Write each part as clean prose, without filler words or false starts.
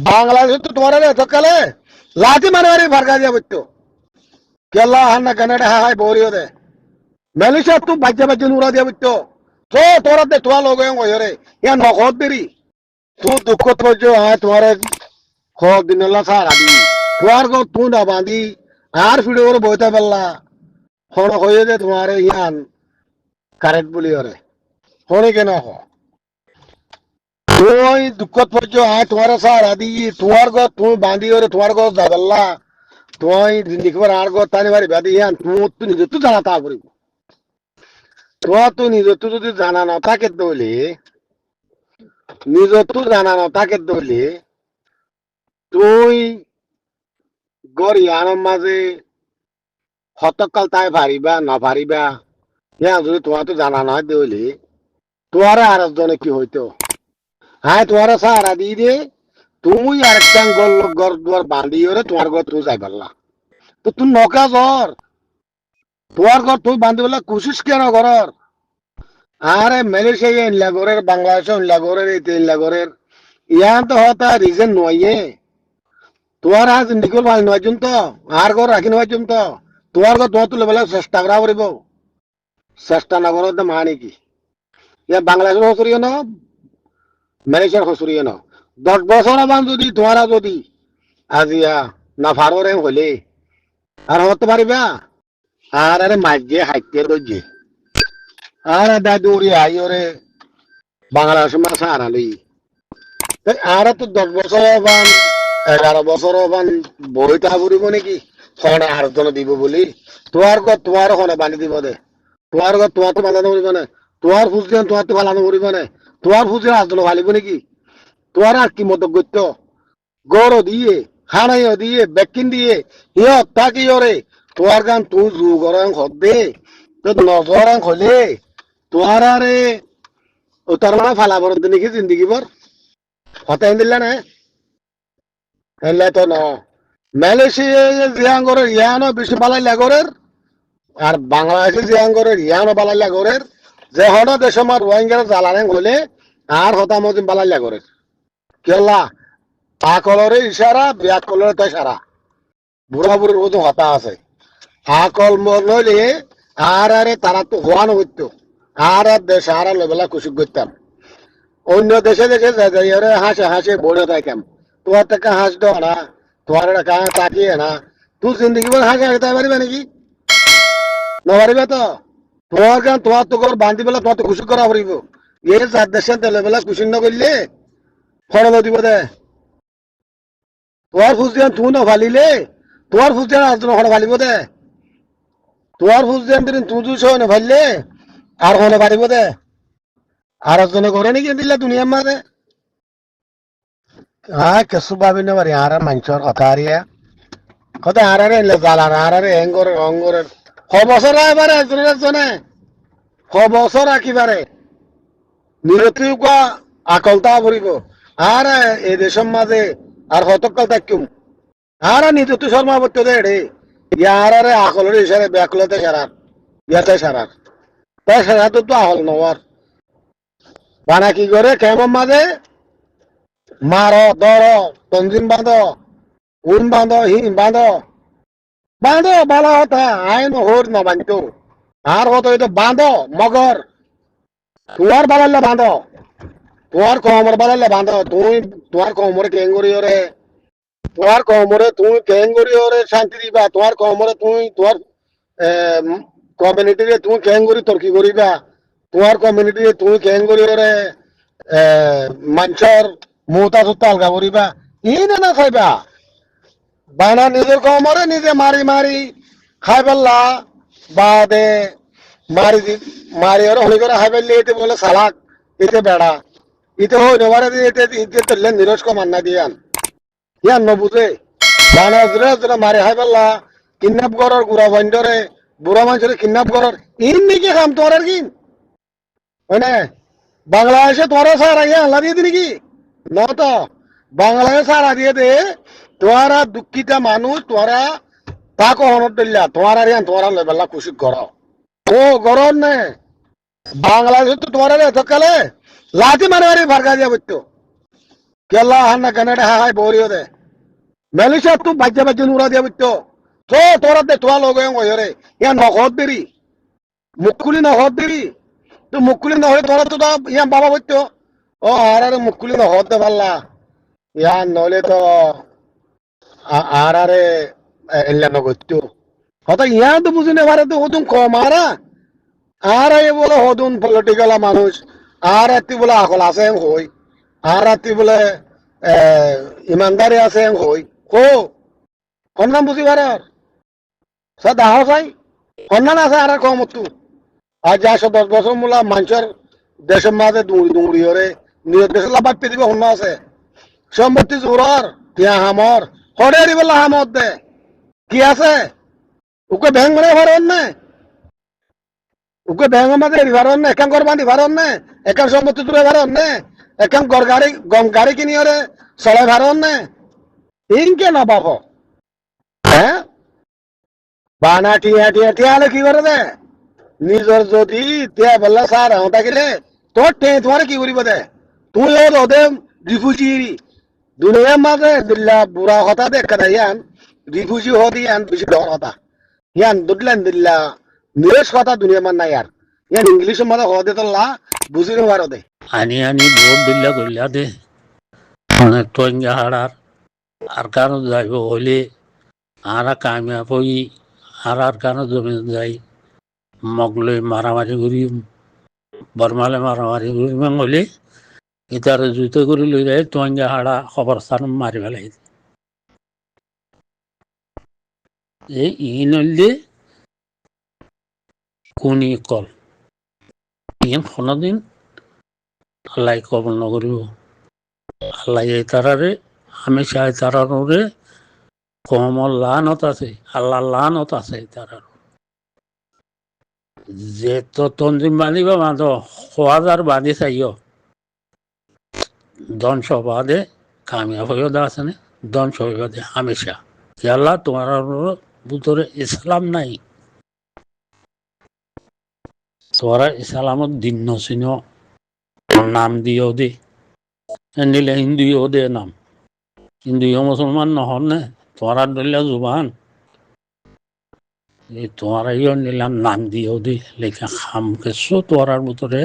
বাংলাদেশ তো তোমার এতকালে লাঠি মারি মারি ফারকা দিয়া বইতো কেলা হান্না কানাডা হাই বরিও দে মালয়েশিয়া তো বাজ্যা বাজ্যা নুরা দিয়া বইতো তো তোরা দে তোয়া লোক হয়ে ইয়া নখত দেরি তো দুঃখ তো তোমার খক দিনলা সারা দি তোমার গো তুই না বাঁধি আর ফিরে ওর বইতে পারলা হন হয়ে যে তোমার ইয়ান কারেক্ট বলি ওরে হনে কেন হ তুই দুঃখত পড়ছো তোমার সারা দি তোমার গো তুই বাঁধি ওরে তোমার গো যাবাল্লা তুই জিন্দিগি আর গো তানি বাড়ি বাদি ইয়ান তুই নিজে তো জানা তা করিব তুই নিজে তো যদি জানা না তাকে দলি নিজে তো জানা না তাকে দলি তুই গর ইয়ানোর মাঝে হতকাল তাই পারিবা না পারিবা ইয়া যদি তোমার তো জানা না দলি তোমার আর একজনে কি হইতো হ্যাঁ তোমার সারা দিয়ে দে তুমি আরেকটা গর দুয়ার বান্ধি ওরে তোমার ঘর তুই যাই পারলা তো তুই নকা জ্বর তোমার ঘর তুই বান্ধি বললা কুশিস কেন ঘরের আরে মালয়েশিয়া ইনলা ঘরের বাংলাদেশ ইনলা ঘরের ইনলা ঘরের ইয়ান তো হতা রিজন নয় তোমার আজ নিকল ভাল নয় তো আর ঘর রাখি নয় তো তোমার ঘর তোমার তুলে বেলা চেষ্টা করা করিব চেষ্টা না করো তো মানি কি ইয়া বাংলাদেশের হসুরিও ন মালয়েশিয়ার হসুরিও ন 10 বছর মান যদি তোমারা যদি আজিয়া না ফারোরে হলে আর হতে পারিবা আর আরে মাঝে হাইতে রোজে আর দাদুরি আইরে বাংলাদেশ মাছ আনালি আর তো 10 বছর বান 11 বছর বান বইটা ফুরিব নাকি হনে আর জন দিব বলি তোমার হনে বানি দিব দে তোমার তো বাঁধানো করিব না তোমার ফুজিয়ান তোমার তো বানানো করিব না তোমার ফুজিয়ান আর জন ভালিব নাকি তোমার আর কি মত গত্য গড় দিয়ে হানাইও দিয়ে বেকিন দিয়ে ইয়ত তাকি ওরে তোমার গান তুই জু গরং হদ দে তো নজরাং হলে তোমার আরে ও তার মানে ফালাবর নাকি জিন্দগি বর হতাই দিলা না এলে তো ন মালয়েশিয়া জিয়াঙ্গরের ইয়ানো বেশি বালাই লাগরের আর বাংলাদেশে জিয়াঙ্গরের ইয়ানো বালাই লাগরের যে হন দেশ আমার রোহিঙ্গার জ্বালানে হলে আর হতা মজিম বালাই লাগরের কেলা আকলরে ইশারা ব্যাকলরে তো ইশারা বুড়া বুড়ির মতো হতা আছে আকল মন হইলে আর আরে তারা তো হওয়ানো হইতো আর আর দেশ আর লেবেলা কুসুক করতাম অন্য দেশে দেশে যাই হাসে হাসে বড়ে থাকাম তোমার টাকা হাস দাও না তোমার টাকা তাকিয়ে না তুই জিন্দগি বল হাসে হাসতে পারিবে নাকি না পারিবে তো তোমার গান তোমার তো ঘর বান্ধি বেলা তোমার তো খুশি করা পারিব এ চার দেশে তেলে বেলা খুশি ন করলে খরচ দিব দে তোমার ফুজিয়ান তুই না ফালিলে তোমার ফুজিয়ান আর জন ফালিব দে তোমার ফুজিয়ান দিন তুই দুশো না ফাললে আর হনে পারিব দে আর একজনে করে নাকি দিলে দুনিয়ার মাঝে হ্যাঁ কেসু ভাবি না পারি আর মানুষের কথা হারিয়া কথা আরে জ্বালার আরে এঙ্গরের অঙ্গরের বছর এবারে একজনের একজনে বছর রাখিবারে নিরতিক আকলতা ভরিব আর এই দেশের মাঝে আর হতকাল থাকিম আর নিযুক্তি শর্মা বলতে দে রে ইয়ার আরে আকলের ইশারে ব্যাকুলতে সারার ইয়াতে সারার তাই সারা তো আহল নওয়ার বানা কি করে কেমন মাঝে মারো ধর তঞ্জিম বাঁধো উন বাঁধো হিম বাঁধো বাঁধো ভালো হতা আইন হোর ন বাঁধতো আর হতো এটা বাঁধো মগর তোমার বালালে বাঁধো তোমার কোমর বালালে বাঁধো তুমি তোমার কোমরে কেঙ্গুরি ওরে তোমার কোমরে তুমি কেঙ্গুরি ওরে শান্তি দিবা তোমার কোমরে তুমি তোমার কমিউনিটিরে তুমি কেঙ্গুরি তর্কি করিবা তোমার কমিউনিটিরে তুমি কেঙ্গুরি ওরে মানুষের মুতা সুতা আলগা করিবা ই না খাইবা বানা নিজের কোমরে নিজে মারি মারি খাই পেলা বা দে মারি মারি ওরা হলি করে খাই পেলে এতে বলে সালাক এতে বেড়া ইতে হই নবারে এতে ইতে তুললে নিরজ কমান না দিয়ান ইয়ান নবুঝে বানা জোরে জোরে মারি খাই পেলা কিডন্যাপ করার গুড়া বন্ধরে বুড়া মানুষের কিডন্যাপ করার ইন নাকি খাম তোর আর কিন হয় বাংলাদেশে তোরা সারা ইয়া আল্লাহ দিয়ে দিনি কি না তো বাংলাদেশ সারা দিয়ে দে তোরা দুঃখিতা মানুষ তোরা তা কখনো দিল্লা তোমার আর তোরা লেবেলা খুশি করাও ও গরম নে বাংলাদেশ তো তোমার এতকালে লাঠি মারে মারি ফারকা দিয়া বলতো কেলা হান্না কানাডা হাই বরিও দে মেলিসা তু বাজ্যা বাজ্যা নুরা দিয়া বুঝতো তো তোরা দে তোয়া লগে গয়রে ইয়া নহত দেরি মুকুলি নহত দেরি তো মুকুলি নহলে তোরা তো ইয়া বাবা বুঝতো ও আর মুকুলি নহত দে পাল্লা ইয়া নলে তো আর এল্লা নগত্য হয়তো ইয়া তো বুঝি না পারে তো হতুন কম আর এই বলে হতুন পলিটিক্যাল মানুষ আর এতি বলে আকল আছে হই আর এতি বলে ইমানদারি আছে হই কো কন্যাম বুঝি পারে সে দাহ চাই কন্যান আছে আর কম তু আজ 10 বছর মূলা মানুষের দেশের মাঝে দৌড়ি দৌড়ি হরে নিজ দেশের লাভ পেয়ে দিবে হন্য আছে সম্পত্তি জোরার তিয়া হামর হরে বলে হামত দে কি আছে ওকে ব্যাংক মানে ভারন না ওকে ব্যাংক মাঝে ভারন না একান ঘর বান্ধি ভারন না একান সম্পত্তি তুলে ভারন না একান ঘর গাড়ি গম গাড়ি কিনি হরে চলে ভারন না ইনকে না বাপ হ্যাঁ বানা টিয়া টিয়া টিয়া হলে কি করে দে নিজর যদি তিয়া বললা স্যার এখন থাকিলে তোর টে তোমার কি করিব দে তুই ওদের রিফিউজি দুনিয়ার মাঝে দিল্লা বুড়া কথা দেখা দেয় ইয়ান রিফিউজি হতে ইয়ান বেশি ডর কথা ইয়ান দুদলেন দিল্লা নিরেশ কথা দুনিয়া মান নাই আর ইয়ান ইংলিশের মাঝে হতে তো লা বুঝি নো পারো দে আনি আনি ভোট দিল্লা করলা দে অনেক টঙ্গা হাড়ার আর কারো যাইব হলে আর কামিয়াব হই আর কারো জমি যাই মগলে মারামারি করি বরমালে মারামারি করি হলে এটার জুতো করে লই যায় টঙ্গা হাড়া খবর স্থান মারি ফেলাই এই ইন হলে কোনি কল ইন কোনোদিন আল্লাহ কবল নকরিব আল্লাহ এই তারারে আমি চাই তারারে কমল লানত আছে আল্লাহ লানত আছে তারার যে তো তঞ্জিম বাঁধিব বাঁধ 1000 বাঁধি চাইও ধ্বংস বাদে কামিয়াব হইও দা আছে না ধ্বংস হইব দে হামেশা আল্লাহ তোমার ভিতরে ইসলাম নাই তোরা ইসলামত দিন নচিন নাম দিও দে নিলে হিন্দুও দে নাম হিন্দুও মুসলমান নহন নে তোরা দিলে জুবান এই তোমার নিলাম নাম দিও দে লেখা খাম কিছু তোরার ভিতরে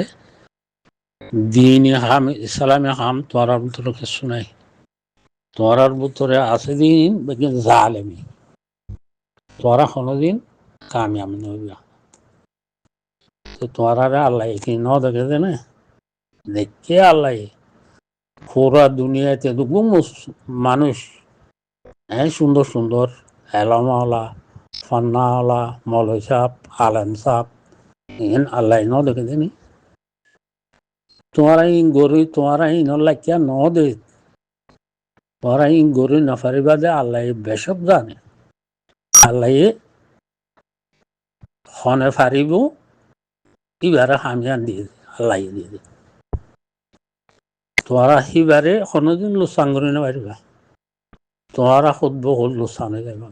দিনই হাম ইসলামে হাম তোরার ভিতরে কিছু নাই তোরার ভিতরে আছে দিন জালেমি তোরা কোনোদিন কামিয়াব নইবা তোরারে আল্লাহ কি ন দেখে দে না দেখে আল্লাহ পুরা দুনিয়াতে দুগুম মানুষ হ্যাঁ সুন্দর সুন্দর এলামাওয়ালা ফান্নাওয়ালা মৌলভী সাহ আলেম সাহ ইন আল্লাহ ন দেখে দেনি তোমার ইন গরি তোমার ইন লাইকা ন দে তোমার ইন গরি নফারিবা দে আল্লাহ বেশক জানে আল্লাহ হনে ফারিব ইবারে হামিয়ান দিয়ে আল্লাহ দিয়ে দে তোরা সিবারে কোনোদিন লোচান কৰি নাপাৰিবা তোরা খুদব হল লোচানে যাইবা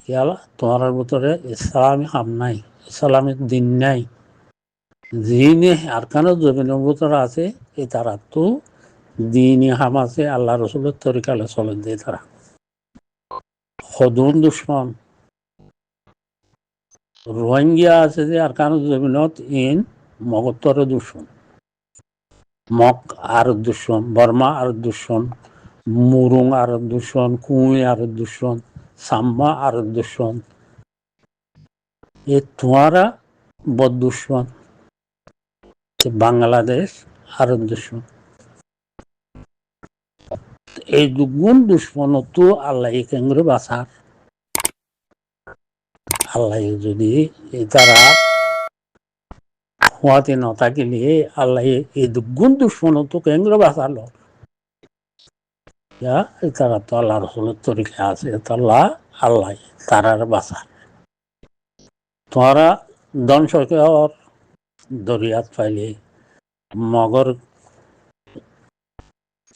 ইয়ালা তোর ভিতরে ইসলামী হাম নাই ইসলামী দিন নাই দিনে আর কেন জমিনের ভিতরে আছে এই তারা তো দিনই হাম আছে আল্লাহ রসুলের তরিকালে চলে দিয়ে তারা সদুন দুশ্মন রোহিঙ্গিয়া আছে যে আর কেন জমিনত ইন মগত্তরে দুশ্মন মক আর দুশ্মন বর্মা আর দুশ্মন মুরুং আর দুশ্মন কুই আর দুশ্মন সাম্মা আর দুশ্মন এ তোমারা বদ দুশ্মন বাংলাদেশ আর দুশ্মন এই দুগুণ দুশ্মন তো আল্লাহ কেন্দ্রে বাঁচার আল্লাহ যদি তারা হওয়াতে নথাকিলে আল্লাহ এই দুগুণ দুশ্মন তো কেন্দ্রে বাঁচালো তারা তো আল্লাহ রসুলের তরিকা আছে আল্লাহ আল্লাহ তারার বাঁচার তোরা ধ্বংসকের দরিয়াত পাইলে মগর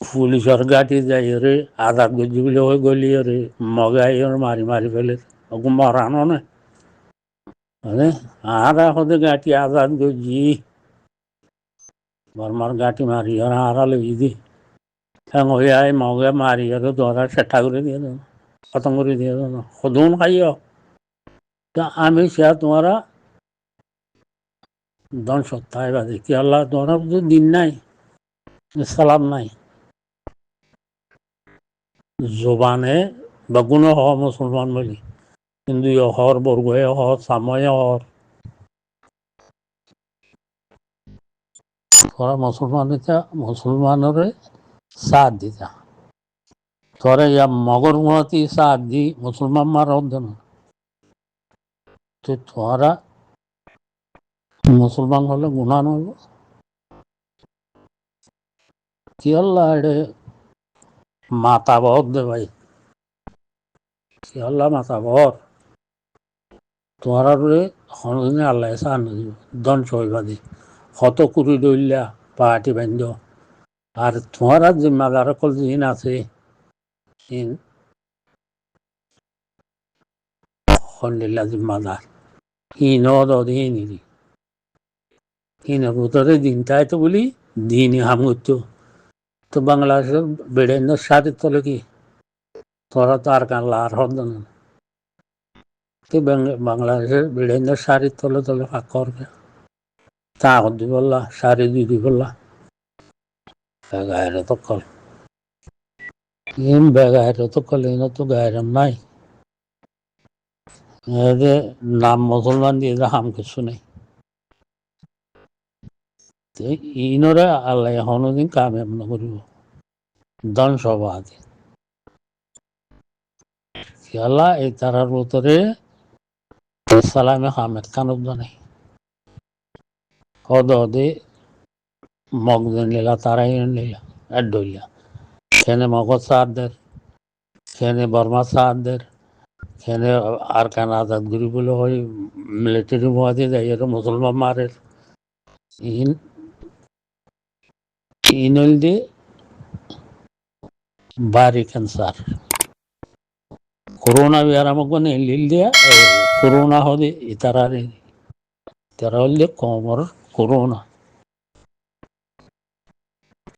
পুলিশের গাড়ি যাই রে আজাদ গজি বলে হয়ে গলি রে মগাই মারি মারি ফেলে মরানো না আর হতে গাঁটি আজাদ গজি বর্মার গাঁটি মারি আর লই দি হইয়াই মগে মারি আর ধরা সেটা করে দিয়ে দেবো খতম করে দিয়ে দেবো সদুন খাইও তা আমি সে তোমারা দন সত্তায় বাদে কি আল্লাহ তোমার তো দিন নাই সালাম নাই জোবানে বা গুণ হ মুসলমান বলি হিন্দু হর বর্গয়ে হর সাময়ে হর তোরা মুসলমান দিতা মুসলমানরে সাথ দিতা তোরা ইয়া মগর গুণতি সাথ দি মুসলমান মার দেন তো তোরা মুসলমান হলে গুণা নইব কি আল্লাহ এডে মাতা বহর দে ভাই কি আল্লাহ মাতা বহর তোমরা হনদিনে আল্লাহ সান দন সইবাদি কত কুড়ি দইলা পাহাটি বান্ধ আর তোমার জিম্মাদার কল দিন আছে হন্ডিল্লা জিম্মাদার হিন দিন হিন ভিতরে দিনটাই তো বলি দিনই হামুত তো বাংলাদেশের বেড়েন্দ্র সাথে তলে কি তোরা তো আর কান লার হন বাংলাদেশের বেড়েন্দ্র শাড়ির তলে তলে ফাঁক করবে তা দি বললা শাড়ি দিদি বললা গায়ের তো কল বেগায়ের তো কল এনে তো গায়ের নাই নাম মুসলমান দিয়ে হাম কিছু নেই ইনরে আল্লাহ হনদিন কামিয়াব নকরিব দন সভা আদি আল্লাহ এই তারার ভিতরে সালামে হামেদ কানুব নাই হদ হদে মগদিন লীলা তারাই লীলা এডইলা খেনে মগজ সাহাদের খেনে বর্মা সাহাদের খেনে আর কান আজাদ গুরি বলে হয় মিলিটারি মোয়াদি যাই মুসলমান মারের ইনল দিয়ে বারি ক্যান্সার ಕೊರೋನಾ ವ್ಯಾರಾಮಕ್ಕೂ ಇಲ್ಲಿಲ್ದೆ ಕೊರೋನಾ ಹೋದೆ ಈ ಥರ ಹಲ್ಲೆ ಕೋಮರ್ ಕೊರೋನಾ